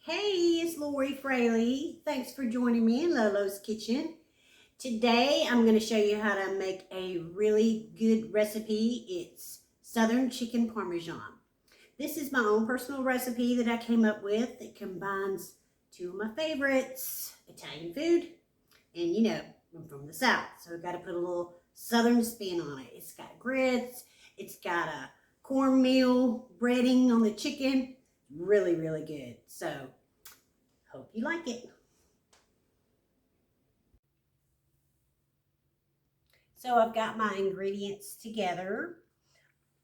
Hey, it's Lori Fraley. Thanks for joining me in Lolo's Kitchen. Today, I'm going to show you how to make a really good recipe. It's Southern Chicken Parmesan. This is my own personal recipe that I came up with. It combines two of my favorites, Italian food, and you know, I'm from the South, so I've got to put a little Southern spin on it. It's got grits, it's got a cornmeal breading on the chicken. Really, really good. So, hope you like it. So I've got my ingredients together.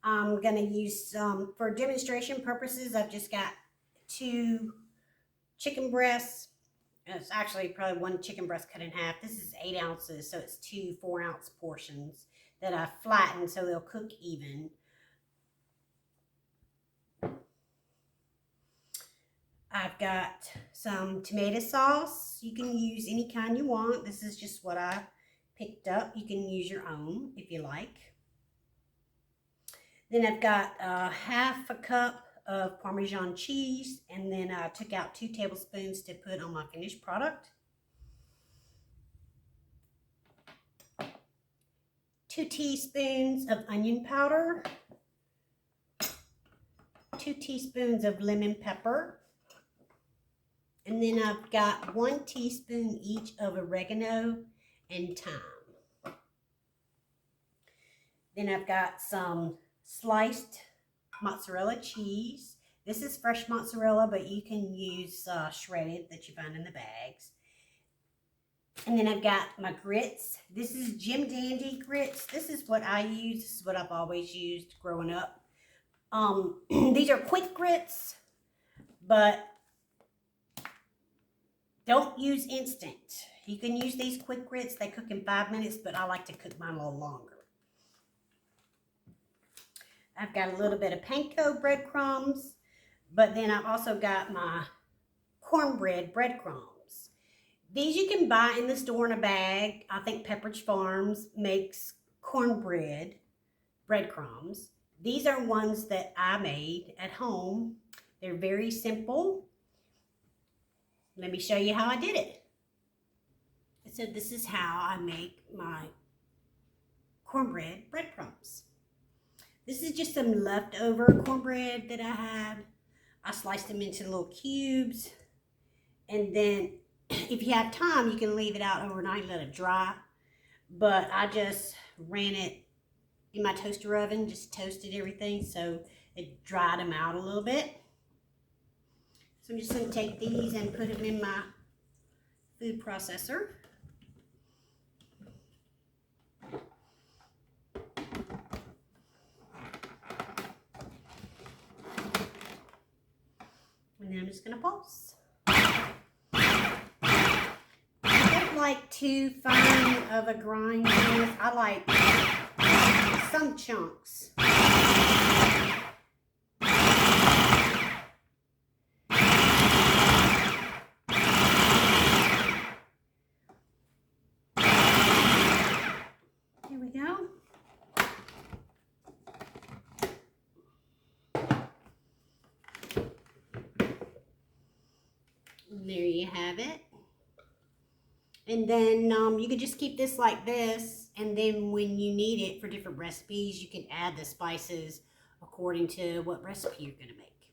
I'm going to use some, for demonstration purposes, I've just got 2 chicken breasts. It's actually probably 1 chicken breast cut in half. This is 8 ounces, so it's 2 4-ounce portions that I flattened so they'll cook even. I've got some tomato sauce. You can use any kind you want. This is just what I picked up. You can use your own if you like. Then I've got half a cup of Parmesan cheese, and then I took out 2 tablespoons to put on my finished product. 2 teaspoons of onion powder. 2 teaspoons of lemon pepper. And then I've got 1 teaspoon each of oregano and thyme. Then I've got some sliced mozzarella cheese. This is fresh mozzarella, but you can use shredded that you find in the bags. And then I've got my grits. This is Jim Dandy grits. This is what I use. This is what I've always used growing up. These are quick grits, but don't use instant. You can use these quick grits. They cook in 5 minutes, but I like to cook mine a little longer. I've got a little bit of panko breadcrumbs, but then I've also got my cornbread breadcrumbs. These you can buy in the store in a bag. I think Pepperidge Farms makes cornbread breadcrumbs. These are ones that I made at home. They're very simple. Let me show you how I did it. So this is how I make my cornbread breadcrumbs. This is just some leftover cornbread that I had. I sliced them into little cubes. And then if you have time, you can leave it out overnight, let it dry. But I just ran it in my toaster oven, just toasted everything so it dried them out a little bit. So I'm just going to take these and put them in my food processor. And then I'm just going to pulse. I don't like too fine of a grind. I like some chunks. Here we go. And there you have it. And then you can just keep this like this, and then when you need it for different recipes, you can add the spices according to what recipe you're going to make.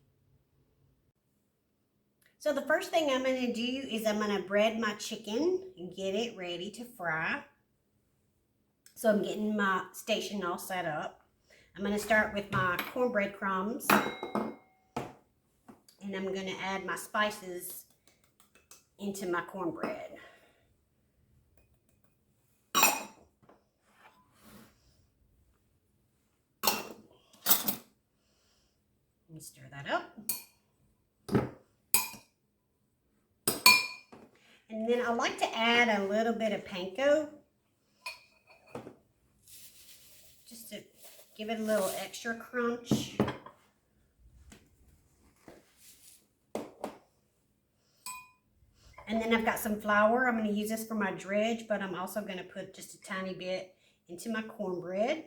So the first thing I'm going to do is I'm going to bread my chicken and get it ready to fry. So I'm getting my station all set up. I'm going to start with my cornbread crumbs, and I'm going to add my spices into my cornbread. Let me stir that up. And then I like to add a little bit of panko, just to give it a little extra crunch. And then I've got some flour. I'm going to use this for my dredge, but I'm also going to put just a tiny bit into my cornbread.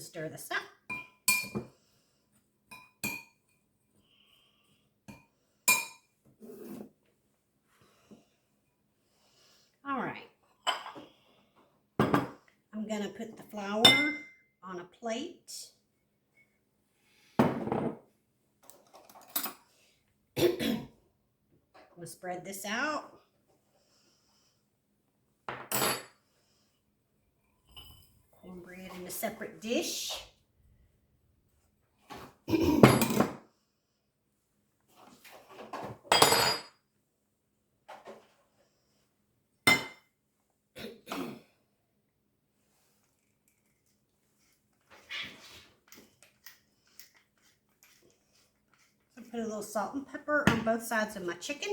to stir this up. All right. I'm going to put the flour on a plate. I'm going to spread this out. Cornbread in a separate dish. Put a little salt and pepper on both sides of my chicken.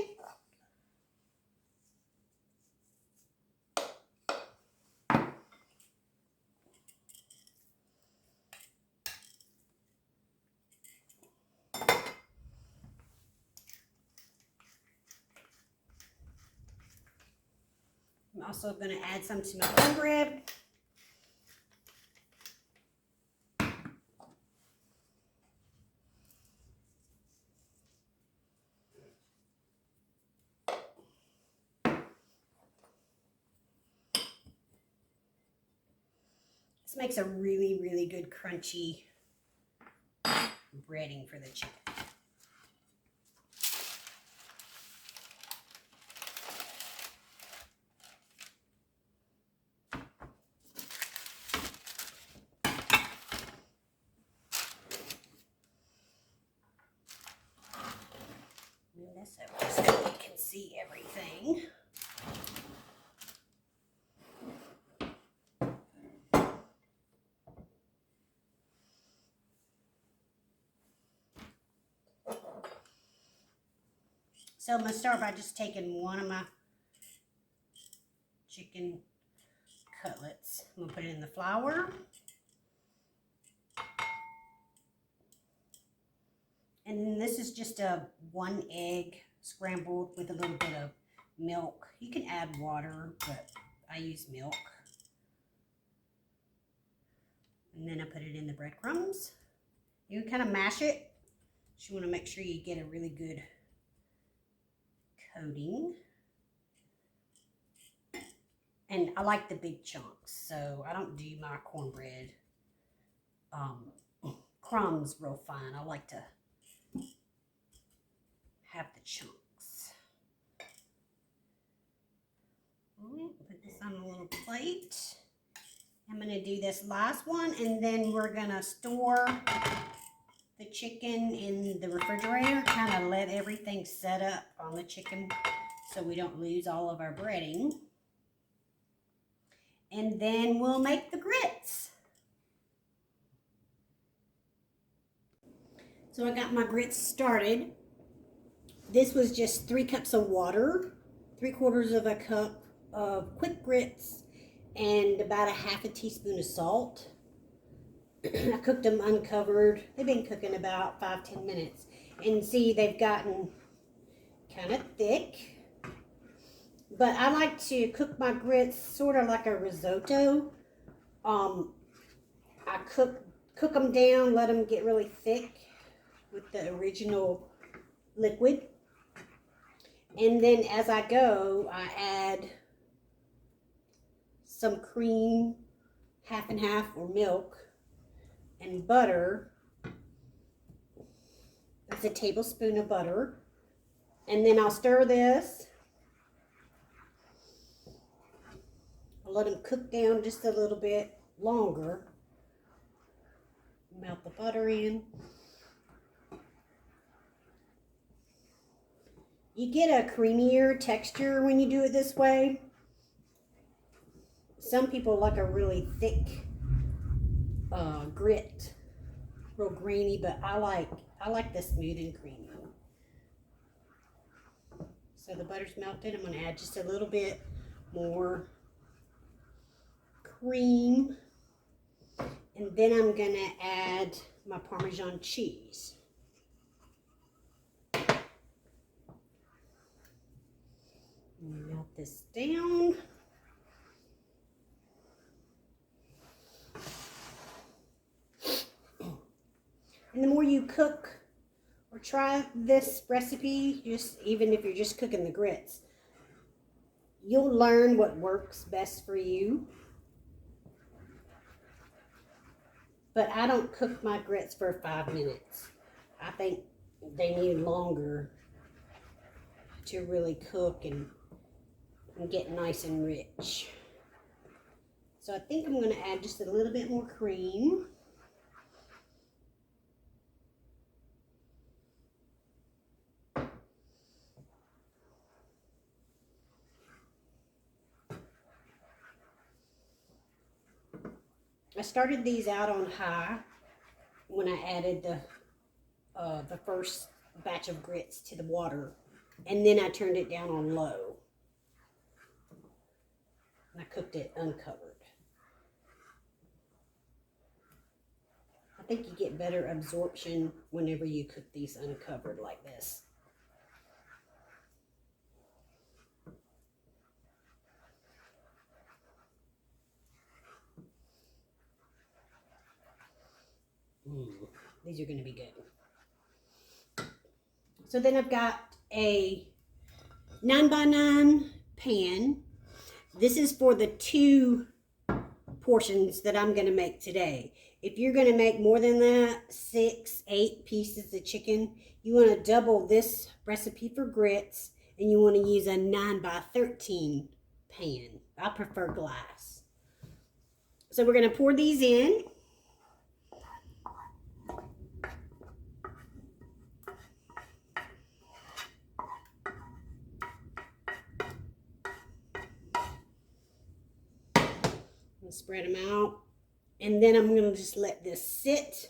I'm also going to add some to my cornbread. This makes a really, really good crunchy breading for the chicken. Move this over so you can see everything. So I'm going to start by just taking one of my chicken cutlets. I'm going to put it in the flour. And this is just a 1 egg scrambled with a little bit of milk. You can add water, but I use milk. And then I put it in the breadcrumbs. You can kind of mash it. You want to make sure you get a really good coating. And I like the big chunks, so I don't do my cornbread crumbs real fine. I like to have the chunks. Put this on a little plate. I'm going to do this last one, and then we're going to store the chicken in the refrigerator, kind of let everything set up on the chicken so we don't lose all of our breading. And then we'll make the grits. So I got my grits started. This was just 3 cups of water, 3/4 of a cup of quick grits, and about a half a teaspoon of salt. I cooked them uncovered. They've been cooking about 5-10 minutes. And see, they've gotten kind of thick. But I like to cook my grits sort of like a risotto. I cook them down, let them get really thick with the original liquid. And then as I go, I add some cream, half and half, or milk, and butter. That's a tablespoon of butter. And then I'll stir this. I'll let them cook down just a little bit longer. Melt the butter in. You get a creamier texture when you do it this way. Some people like a really thick grit, real grainy, but I like the smooth and creamy. So the butter's melted. I'm going to add just a little bit more cream, and then I'm going to add my Parmesan cheese. Melt this down. you cook or try this recipe, just even if you're just cooking the grits, you'll learn what works best for you. But I don't cook my grits for 5 minutes. I think they need longer to really cook and get nice and rich. So I think I'm going to add just a little bit more cream. I started these out on high when I added the first batch of grits to the water, and then I turned it down on low. And I cooked it uncovered. I think you get better absorption whenever you cook these uncovered like this. These are going to be good. So then I've got a 9x9 pan. This is for the 2 portions that I'm going to make today. If you're going to make more than that, 6, 8 pieces of chicken, you want to double this recipe for grits, and you want to use a 9x13 pan. I prefer glass. So we're going to pour these in. Spread them out, and then I'm going to just let this sit,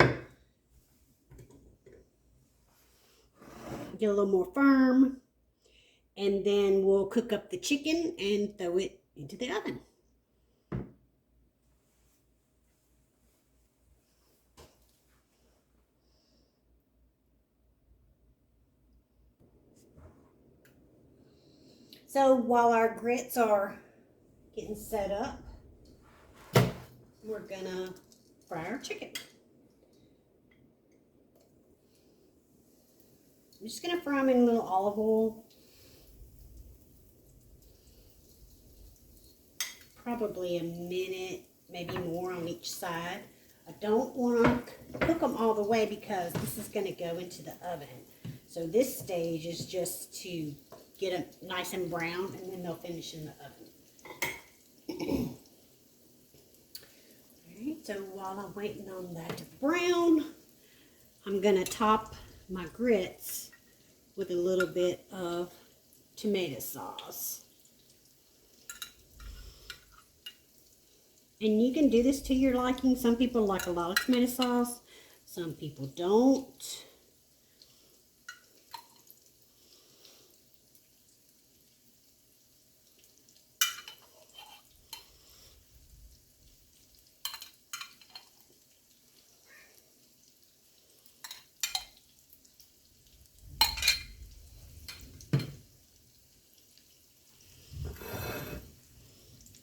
get a little more firm, and then we'll cook up the chicken and throw it into the oven. So while our grits are getting set up, we're gonna fry our chicken. I'm just gonna fry them in a little olive oil. Probably a minute, maybe more on each side. I don't want to cook them all the way because this is gonna go into the oven. So this stage is just to get them nice and brown, and then they'll finish in the oven. So while I'm waiting on that to brown, I'm going to top my grits with a little bit of tomato sauce. And you can do this to your liking. Some people like a lot of tomato sauce. Some people don't.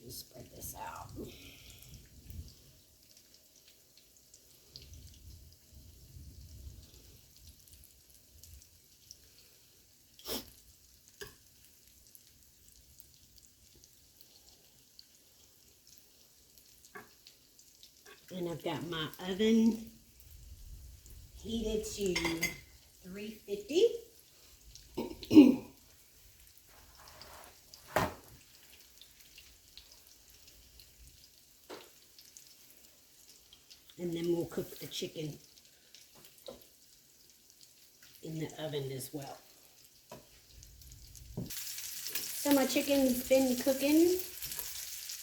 Spread this out. And I've got my oven heated to 350. And then we'll cook the chicken in the oven as well. So my chicken's been cooking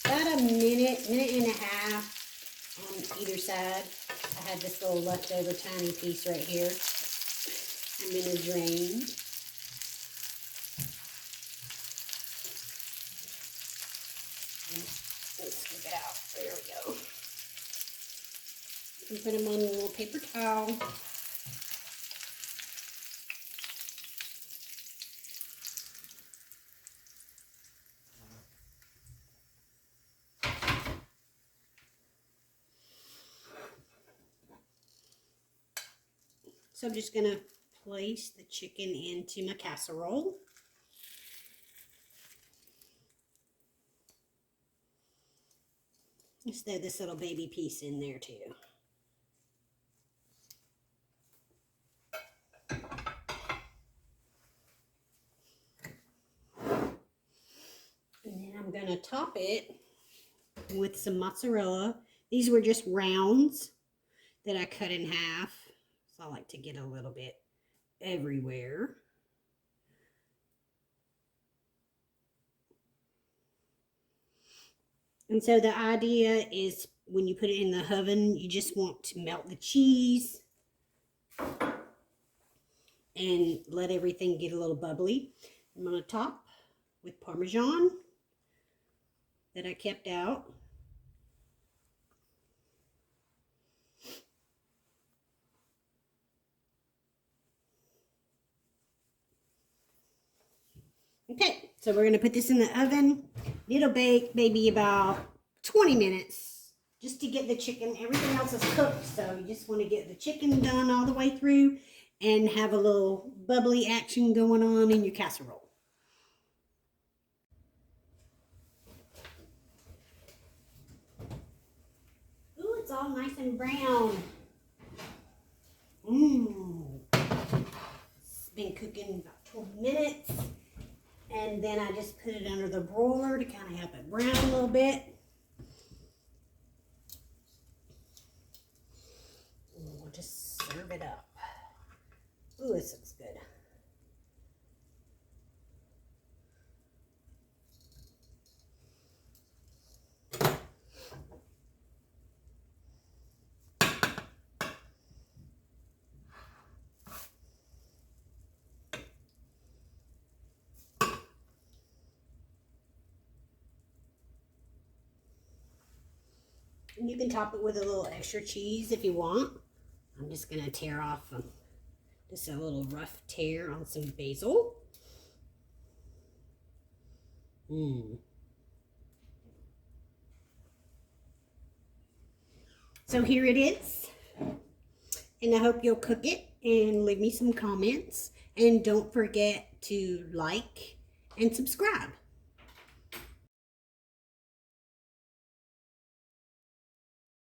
about a minute, minute and a half on either side. I had this little leftover tiny piece right here. I'm going to drain. Let's scoop it out. There we go. And put them on a little paper towel. So I'm just going to place the chicken into my casserole. Let's throw this little baby piece in there too. And then I'm going to top it with some mozzarella. These were just rounds that I cut in half. So I like to get a little bit everywhere. And so the idea is when you put it in the oven, you just want to melt the cheese and let everything get a little bubbly. I'm going to top with Parmesan that I kept out. Okay, so we're going to put this in the oven. It'll bake maybe about 20 minutes just to get the chicken. Everything else is cooked, so you just want to get the chicken done all the way through and have a little bubbly action going on in your casserole. Ooh, it's all nice and brown. It's been cooking about 12 minutes. And then I just put it under the broiler to kind of help it brown a little bit. And we'll just serve it up. Ooh, this looks good. And you can top it with a little extra cheese if you want. I'm just going to tear off just a little rough tear on some basil. So here it is. And I hope you'll cook it and leave me some comments. And don't forget to like and subscribe.